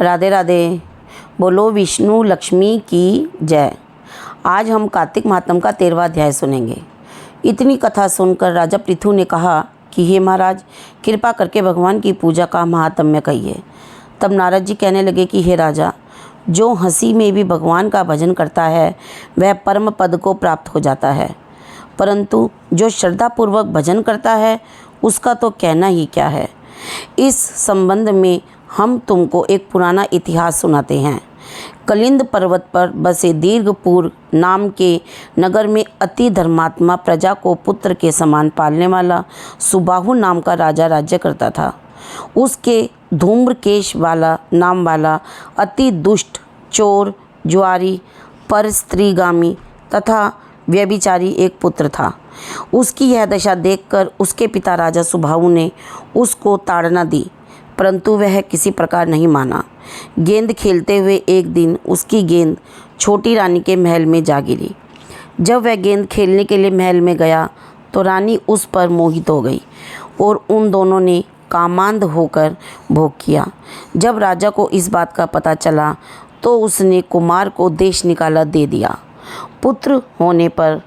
राधे राधे। बोलो विष्णु लक्ष्मी की जय। आज हम कार्तिक महात्म का 13वां अध्याय सुनेंगे। इतनी कथा सुनकर राजा पृथु ने कहा कि हे महाराज, कृपा करके भगवान की पूजा का महात्म्य कहिए। तब नारद जी कहने लगे कि हे राजा, जो हंसी में भी भगवान का भजन करता है वह परम पद को प्राप्त हो जाता है, परंतु जो श्रद्धापूर्वक भजन करता है उसका तो कहना ही क्या है। इस संबंध में हम तुमको एक पुराना इतिहास सुनाते हैं। कलिंद पर्वत पर बसे दीर्घपुर नाम के नगर में अति धर्मात्मा, प्रजा को पुत्र के समान पालने वाला सुबाहु नाम का राजा राज्य करता था। उसके धूम्रकेश वाला नाम वाला अति दुष्ट, चोर, जुआरी, पर स्त्रीगामी तथा व्यभिचारी एक पुत्र था। उसकी यह दशा देखकर उसके पिता राजा सुबाहु ने उसको ताड़ना दी, परंतु वह किसी प्रकार नहीं माना। गेंद खेलते हुए एक दिन उसकी गेंद छोटी रानी के महल में जा गिरी। जब वह गेंद खेलने के लिए महल में गया तो रानी उस पर मोहित हो गई और उन दोनों ने कामांध होकर भोग किया। जब राजा को इस बात का पता चला तो उसने कुमार को देश निकाला दे दिया। पुत्र होने पर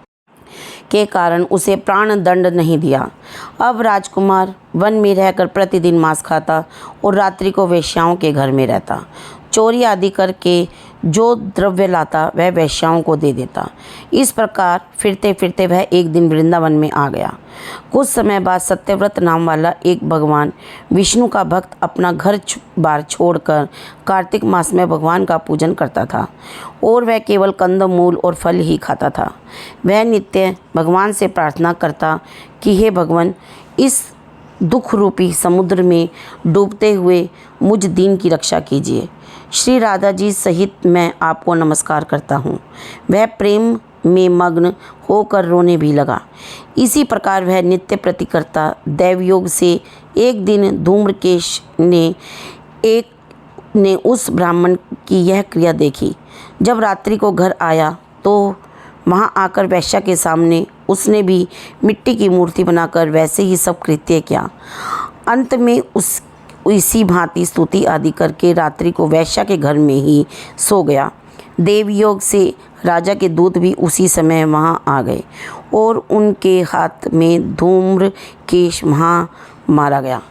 के कारण उसे प्राण दंड नहीं दिया। अब राजकुमार वन में रहकर प्रतिदिन मांस खाता और रात्रि को वेश्याओं के घर में रहता। चोरी आदि करके जो द्रव्य लाता वह वेश्याओं को दे देता। इस प्रकार फिरते फिरते वह एक दिन वृंदावन में आ गया। कुछ समय बाद सत्यव्रत नाम वाला एक भगवान विष्णु का भक्त अपना घर बार छोड़कर कार्तिक मास में भगवान का पूजन करता था और वह केवल कंदमूल और फल ही खाता था। वह नित्य भगवान से प्रार्थना करता कि हे भगवान, इस दुख रूपी समुद्र में डूबते हुए मुझ दीन की रक्षा कीजिए। श्री राधा जी सहित मैं आपको नमस्कार करता हूँ। वह प्रेम में मग्न होकर रोने भी लगा। इसी प्रकार वह नित्य प्रति करता। दैवयोग से एक दिन धूम्रकेश ने उस ब्राह्मण की यह क्रिया देखी। जब रात्रि को घर आया तो वहाँ आकर वैश्या के सामने उसने भी मिट्टी की मूर्ति बनाकर वैसे ही सब कृत्य किया। अंत में इसी भांति स्तुति आदि करके रात्रि को वैश्या के घर में ही सो गया। देवयोग से राजा के दूत भी उसी समय वहाँ आ गए और उनके हाथ में धूम्रकेश वहाँ मारा गया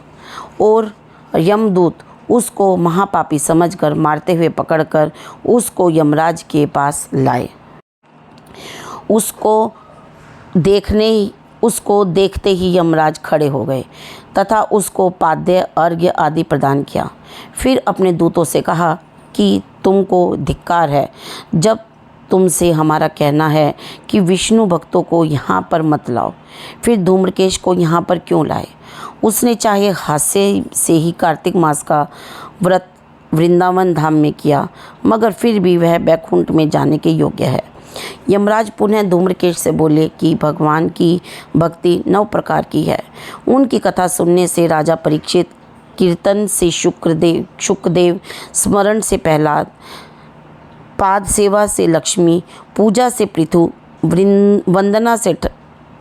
और यमदूत उसको महापापी समझकर मारते हुए पकड़कर उसको यमराज के पास लाए। उसको देखते ही यमराज खड़े हो गए तथा उसको पाद्य, अर्घ्य आदि प्रदान किया। फिर अपने दूतों से कहा कि तुमको धिक्कार है, जब तुमसे हमारा कहना है कि विष्णु भक्तों को यहाँ पर मत लाओ, फिर धूम्रकेश को यहाँ पर क्यों लाए। उसने चाहे हास्य से ही कार्तिक मास का व्रत वृंदावन धाम में किया, मगर फिर भी वह बैकुंठ में जाने के योग्य है। यमराज पुनः धूम्रकेश से बोले कि भगवान की भक्ति 9 प्रकार की है। उनकी कथा सुनने से राजा परीक्षित, कीर्तन से शुकदेव, स्मरण से प्रहलाद, पाद सेवा से लक्ष्मी, पूजा से पृथु, वंदना से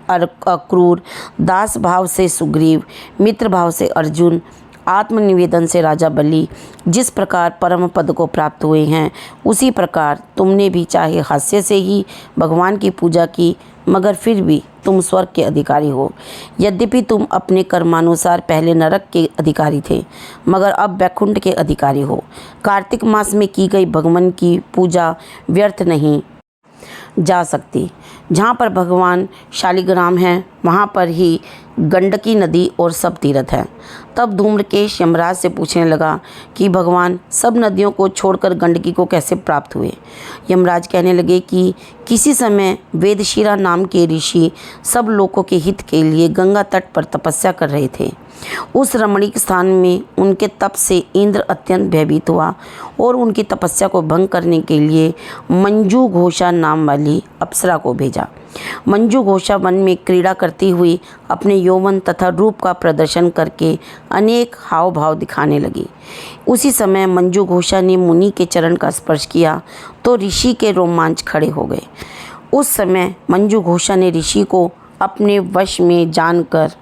अक्रूर, दास भाव से सुग्रीव, मित्र भाव से अर्जुन, आत्मनिवेदन से राजा बलि जिस प्रकार परम पद को प्राप्त हुए हैं, उसी प्रकार तुमने भी चाहे हास्य से ही भगवान की पूजा की, मगर फिर भी तुम स्वर्ग के अधिकारी हो। यद्यपि तुम अपने कर्मानुसार पहले नरक के अधिकारी थे, मगर अब वैकुंठ के अधिकारी हो। कार्तिक मास में की गई भगवान की पूजा व्यर्थ नहीं जा सकती। जहाँ पर भगवान शालिग्राम हैं वहाँ पर ही गंडकी नदी और सब तीर्थ हैं। तब धूम्रकेश यमराज से पूछने लगा कि भगवान सब नदियों को छोड़कर गंडकी को कैसे प्राप्त हुए। यमराज कहने लगे कि किसी समय वेदशिरा नाम के ऋषि सब लोगों के हित के लिए गंगा तट पर तपस्या कर रहे थे। उस रमणीक स्थान में उनके तप से इंद्र अत्यंत भयभीत हुआ और उनकी तपस्या को भंग करने के लिए मंजू घोषा नाम वाली अप्सरा को भेजा। मंजू घोषा वन में क्रीड़ा करती हुई अपने यौवन तथा रूप का प्रदर्शन करके अनेक हाव भाव दिखाने लगी। उसी समय मंजू घोषा ने मुनि के चरण का स्पर्श किया तो ऋषि के रोमांच खड़े हो गए। उस समय मंजू घोषा ने ऋषि को अपने वश में जानकर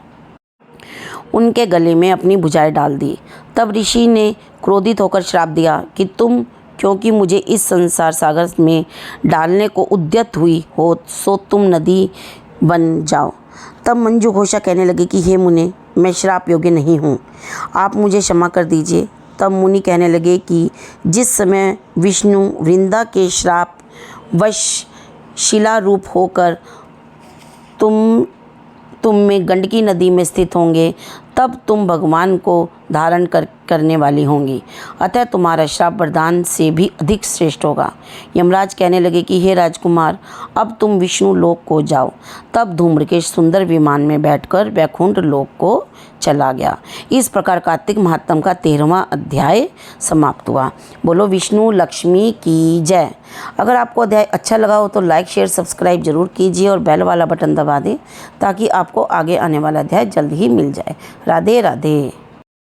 उनके गले में अपनी भुजाएं डाल दी। तब ऋषि ने क्रोधित होकर श्राप दिया कि तुम क्योंकि मुझे इस संसार सागर में डालने को उद्यत हुई हो, सो तुम नदी बन जाओ। तब मंजू घोषा कहने लगी कि हे मुने, मैं श्राप योग्य नहीं हूँ, आप मुझे क्षमा कर दीजिए। तब मुनि कहने लगे कि जिस समय विष्णु वृंदा के श्राप वश शिला रूप होकर तुम में गंडकी नदी में स्थित होंगे, तब तुम भगवान को धारण करने वाली होंगी, अतः तुम्हारा श्राप वरदान से भी अधिक श्रेष्ठ होगा। यमराज कहने लगे कि हे राजकुमार, अब तुम विष्णु लोक को जाओ। तब धूम्रकेश सुंदर विमान में बैठकर वैकुंठ लोक को चला गया। इस प्रकार कार्तिक महात्म का 13वां अध्याय समाप्त हुआ। बोलो विष्णु लक्ष्मी की जय। अगर आपको अध्याय अच्छा लगा हो तो लाइक शेयर सब्सक्राइब जरूर कीजिए और बेल वाला बटन दबा दें ताकि आपको आगे आने वाला अध्याय जल्द ही मिल जाए। राधे राधे।